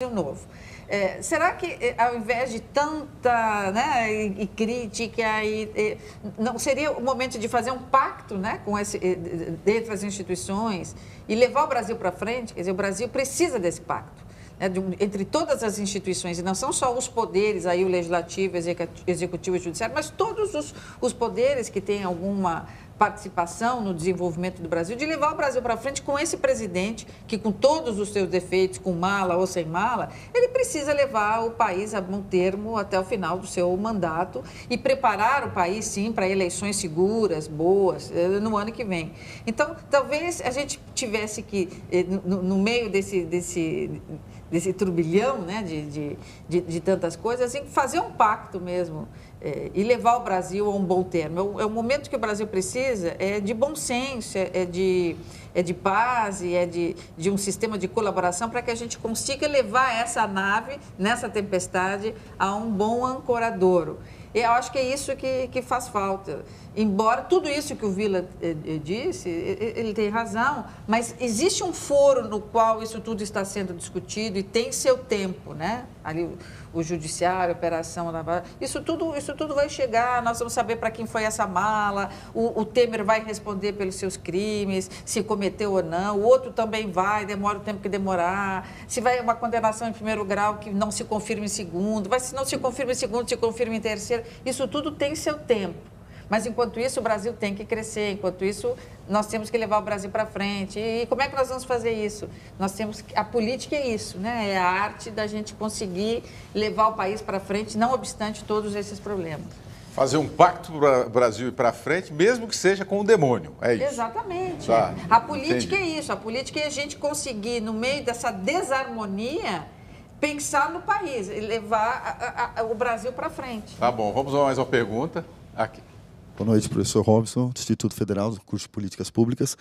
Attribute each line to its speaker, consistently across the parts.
Speaker 1: novo. Será que, ao invés de tanta, né, e crítica, não seria o momento de fazer um pacto, né, entre as instituições e levar o Brasil para frente? Quer dizer, o Brasil precisa desse pacto, né, entre todas as instituições, e não são só os poderes, aí, o legislativo, executivo e judiciário, mas todos os poderes que têm alguma participação no desenvolvimento do Brasil, de levar o Brasil para frente com esse presidente que, com todos os seus defeitos, com mala ou sem mala, ele precisa levar o país a bom termo até o final do seu mandato e preparar o país, sim, para eleições seguras, boas, no ano que vem. Então, talvez a gente tivesse que, no meio desse turbilhão, né, de tantas coisas, fazer um pacto mesmo e levar o Brasil a um bom termo. É o momento que o Brasil precisa de bom senso, de paz e de um sistema de colaboração para que a gente consiga levar essa nave, nessa tempestade, a um bom ancoradouro. Eu acho que é isso que faz falta. Embora tudo isso que o Vila disse, ele tem razão, mas existe um foro no qual isso tudo está sendo discutido e tem seu tempo, né? Ali o judiciário, a operação, isso tudo vai chegar, nós vamos saber para quem foi essa mala, o Temer vai responder pelos seus crimes, se cometeu ou não, o outro também vai, demora o tempo que demorar, se vai uma condenação em primeiro grau que não se confirma em segundo, se não se confirma em segundo, se confirma em terceiro, isso tudo tem seu tempo. Mas, enquanto isso, o Brasil tem que crescer. Enquanto isso, nós temos que levar o Brasil para frente. E como é que nós vamos fazer isso? A política é isso, né? É a arte da gente conseguir levar o país para frente, não obstante todos esses problemas.
Speaker 2: Fazer um pacto para o Brasil ir para frente, mesmo que seja com o demônio. É isso.
Speaker 1: Exatamente.
Speaker 2: Tá.
Speaker 1: A política é isso. A política é a gente conseguir, no meio dessa desarmonia, pensar no país e levar o Brasil para frente.
Speaker 2: Tá bom. Vamos a mais uma pergunta. Aqui.
Speaker 3: Boa noite, professor Robson, do Instituto Federal do Curso de Políticas Públicas.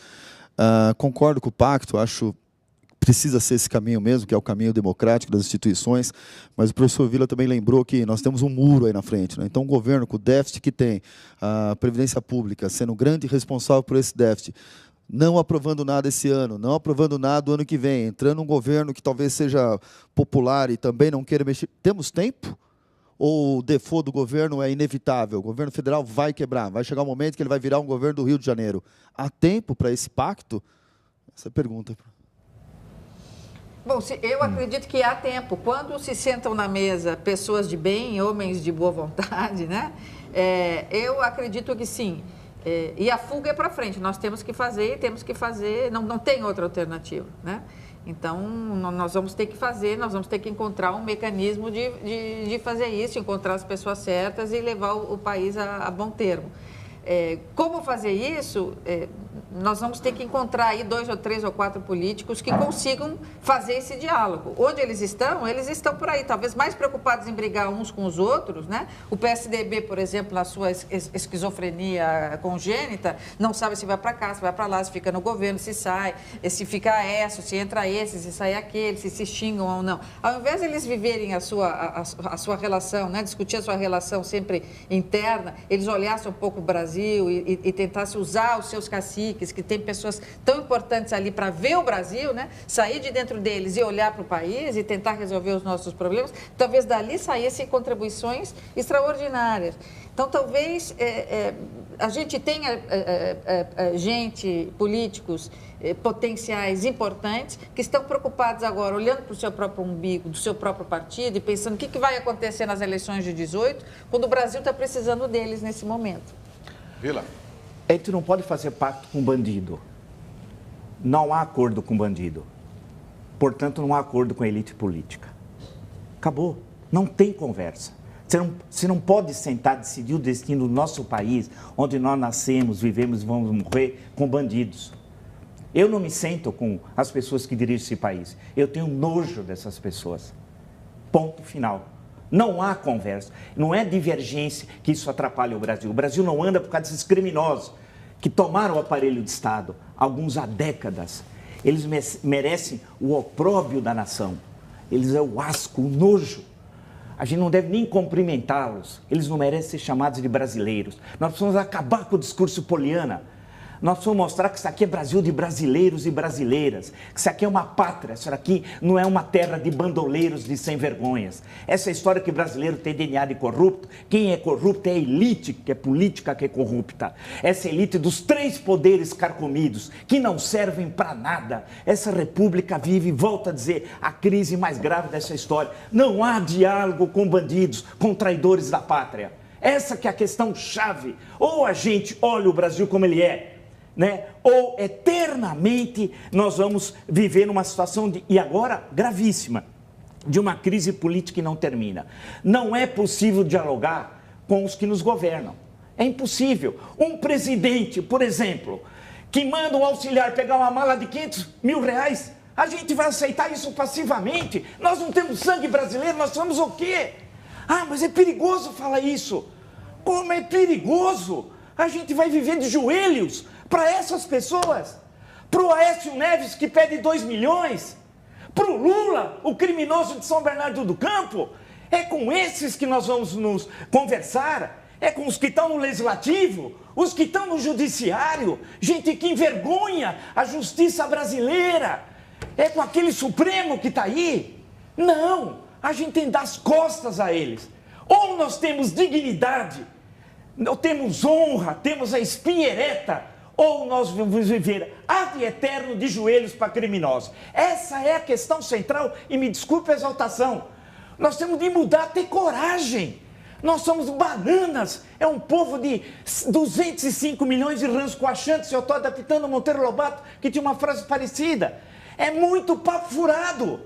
Speaker 3: Concordo com o pacto, acho que precisa ser esse caminho mesmo, que é o caminho democrático das instituições, mas o professor Vila também lembrou que nós temos um muro aí na frente, né? Então, o governo, com o déficit que tem, a Previdência Pública sendo grande responsável por esse déficit, não aprovando nada esse ano, não aprovando nada o ano que vem, entrando um governo que talvez seja popular e também não queira mexer. Temos tempo? Ou o default do governo é inevitável? O governo federal vai quebrar, vai chegar um momento que ele vai virar um governo do Rio de Janeiro. Há tempo para esse pacto? Essa é a pergunta.
Speaker 1: Bom, eu acredito que há tempo. Quando se sentam na mesa pessoas de bem, homens de boa vontade, né? Eu acredito que sim. E a fuga é para frente. Nós temos que fazer, não tem outra alternativa, né? Então, nós vamos ter que encontrar um mecanismo de fazer isso, encontrar as pessoas certas e levar o país a bom termo. Como fazer isso? Nós vamos ter que encontrar aí 2 ou 3 ou 4 políticos que consigam fazer esse diálogo. Onde eles estão por aí, talvez mais preocupados em brigar uns com os outros, né? O PSDB, por exemplo, na sua esquizofrenia congênita, não sabe se vai para cá, se vai para lá, se fica no governo, se sai, se fica essa, se entra esse, se sai aquele, se xingam ou não. Ao invés de eles viverem a sua relação, né? Discutir a sua relação sempre interna, eles olhassem um pouco o Brasil e tentassem usar os seus caciques, que tem pessoas tão importantes ali para ver o Brasil, né? Sair de dentro deles e olhar para o país e tentar resolver os nossos problemas, talvez dali saíssem contribuições extraordinárias. Então, talvez a gente tenha políticos potenciais importantes que estão preocupados agora, olhando para o seu próprio umbigo, do seu próprio partido e pensando o que vai acontecer nas eleições de 18, quando o Brasil está precisando deles nesse momento.
Speaker 2: Vila.
Speaker 4: A gente não pode fazer pacto com bandido. Não há acordo com bandido. Portanto, não há acordo com a elite política. Acabou. Não tem conversa. Você não pode sentar e decidir o destino do nosso país, onde nós nascemos, vivemos e vamos morrer, com bandidos. Eu não me sento com as pessoas que dirigem esse país. Eu tenho nojo dessas pessoas. Ponto final. Não há conversa, não é divergência que isso atrapalha o Brasil. O Brasil não anda por causa desses criminosos que tomaram o aparelho de Estado, alguns há décadas. Eles merecem o opróbrio da nação, eles é o asco, o nojo. A gente não deve nem cumprimentá-los, eles não merecem ser chamados de brasileiros. Nós precisamos acabar com o discurso poliana. Nós vamos mostrar que isso aqui é Brasil de brasileiros e brasileiras, que isso aqui é uma pátria, isso aqui não é uma terra de bandoleiros, de sem vergonhas. Essa história que brasileiro tem DNA de corrupto, quem é corrupto é a elite, que é política que é corrupta. Essa elite dos 3 poderes carcomidos, que não servem para nada. Essa república vive, volta a dizer, a crise mais grave dessa história. Não há diálogo com bandidos, com traidores da pátria. Essa que é a questão chave. Ou a gente olha o Brasil como ele é, né? Ou eternamente nós vamos viver numa situação e agora gravíssima, de uma crise política que não termina. Não é possível dialogar com os que nos governam. É impossível. Um presidente, por exemplo, que manda um auxiliar pegar uma mala de 500 mil reais, a gente vai aceitar isso passivamente? Nós não temos sangue brasileiro, nós somos o quê? Ah, mas é perigoso falar isso. Como é perigoso? A gente vai viver de joelhos para essas pessoas, para o Aécio Neves que pede 2 milhões, para o Lula, o criminoso de São Bernardo do Campo. É com esses que nós vamos nos conversar, é com os que estão no Legislativo, os que estão no Judiciário, gente que envergonha a justiça brasileira, é com aquele Supremo que está aí. Não, a gente tem que dar as costas a eles. Ou nós temos dignidade, ou temos honra, temos a espinha ereta, ou nós vamos viver ad eterno de joelhos para criminosos. Essa é a questão central, e me desculpe a exaltação. Nós temos de mudar, ter coragem. Nós somos bananas, é um povo de 205 milhões de rãs coachantes. Eu estou adaptando o Monteiro Lobato, que tinha uma frase parecida. É muito papo furado.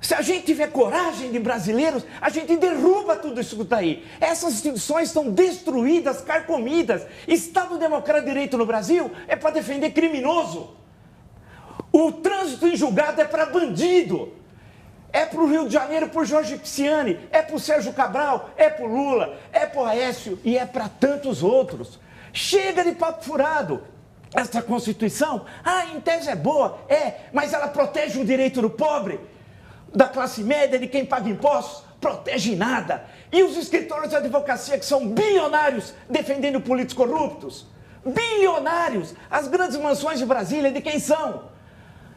Speaker 4: Se a gente tiver coragem de brasileiros, a gente derruba tudo isso que está aí. Essas instituições estão destruídas, carcomidas. Estado Democrático de Direito no Brasil é para defender criminoso. O trânsito em julgado é para bandido. É para o Rio de Janeiro, por Jorge Pisciani, é para o Sérgio Cabral, é para o Lula, é para o Aécio e é para tantos outros. Chega de papo furado. Essa Constituição, em tese é boa, mas ela protege o direito do pobre, da classe média, de quem paga impostos, protege nada. E os escritórios de advocacia que são bilionários defendendo políticos corruptos? Bilionários! As grandes mansões de Brasília, de quem são?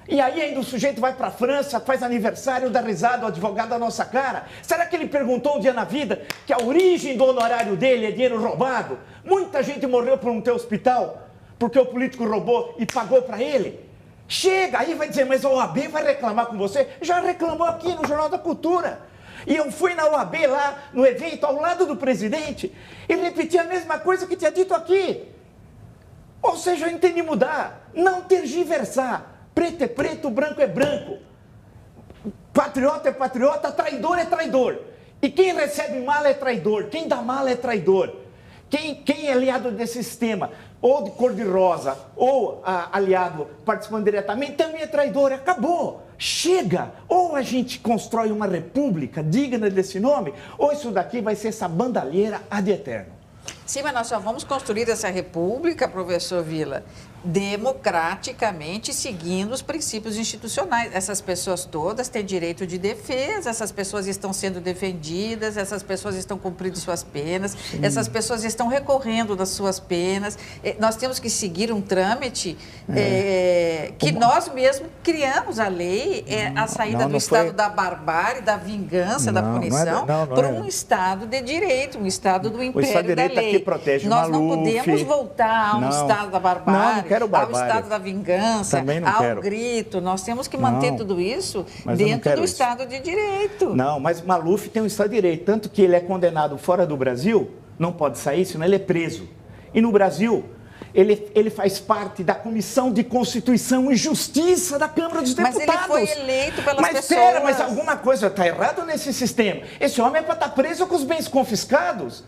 Speaker 4: E aí ainda o sujeito vai para a França, faz aniversário, dá risada, o advogado da nossa cara. Será que ele perguntou um dia na vida que a origem do honorário dele é dinheiro roubado? Muita gente morreu por não ter hospital, porque o político roubou e pagou para ele. Chega, aí vai dizer, mas a OAB vai reclamar com você? Já reclamou aqui no Jornal da Cultura. E eu fui na OAB lá, no evento, ao lado do presidente, e repeti a mesma coisa que tinha dito aqui. Ou seja, eu entendi mudar, não tergiversar. Preto é preto, branco é branco. Patriota é patriota, traidor é traidor. E quem recebe mala é traidor, quem dá mala é traidor. Quem é aliado desse sistema, ou de cor-de-rosa, ou aliado participando diretamente, também é traidor. Acabou. Chega. Ou a gente constrói uma república digna desse nome, ou isso daqui vai ser essa bandalheira ad eterno.
Speaker 1: Sim, mas nós só vamos construir essa república, professor Vila, democraticamente, seguindo os princípios institucionais. Essas pessoas todas têm direito de defesa, essas pessoas estão sendo defendidas, essas pessoas estão cumprindo suas penas, essas pessoas estão recorrendo das suas penas. Nós temos que seguir um trâmite que nós mesmos criamos a lei, a saída do estado da barbárie, da vingança, da punição, para um estado de direito, um estado do império da lei.
Speaker 4: Que protege
Speaker 1: nós
Speaker 4: Maluf,
Speaker 1: não podemos voltar a um estado da barbárie, ao estado da vingança, ao grito. Nós temos que manter tudo isso dentro do Estado de Direito.
Speaker 4: Não, mas Maluf tem um Estado de Direito, tanto que ele é condenado fora do Brasil, não pode sair, senão ele é preso. E no Brasil, ele faz parte da Comissão de Constituição e Justiça da Câmara dos Deputados.
Speaker 1: Mas ele foi eleito pelas pessoas.
Speaker 4: Mas alguma coisa está errada nesse sistema. Esse homem é para estar preso com os bens confiscados.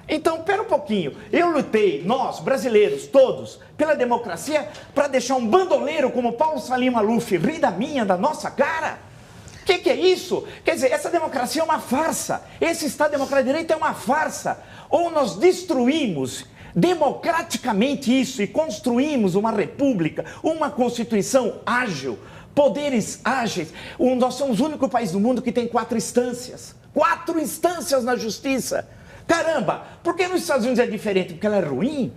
Speaker 4: Então, pera um pouquinho, eu lutei, nós, brasileiros, todos, pela democracia, para deixar um bandoleiro como Paulo Salim Maluf rir da minha, da nossa cara? O que é isso? Quer dizer, essa democracia é uma farsa, esse Estado Democrático de Direito é uma farsa. Ou nós destruímos democraticamente isso e construímos uma república, uma constituição ágil, poderes ágeis. Nós somos o único país do mundo que tem 4 instâncias. 4 instâncias na justiça. Caramba, por que nos Estados Unidos é diferente? Porque ela é ruim?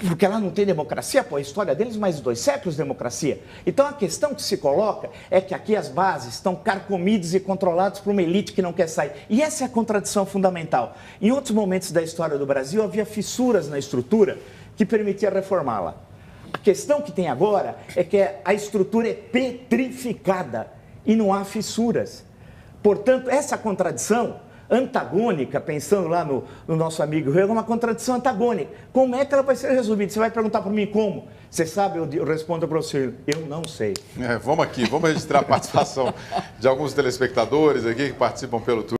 Speaker 4: Porque lá não tem democracia, pô, a história deles mais de 2 séculos de democracia. Então a questão que se coloca é que aqui as bases estão carcomidas e controladas por uma elite que não quer sair. E essa é a contradição fundamental. Em outros momentos da história do Brasil havia fissuras na estrutura que permitia reformá-la. A questão que tem agora é que a estrutura é petrificada e não há fissuras. Portanto, essa contradição antagônica, pensando lá no nosso amigo Rego, é uma contradição antagônica. Como é que ela vai ser resolvida? Você vai perguntar para mim como? Você sabe? Eu respondo para você, eu não sei.
Speaker 2: Vamos registrar a participação de alguns telespectadores aqui que participam pelo Twitter.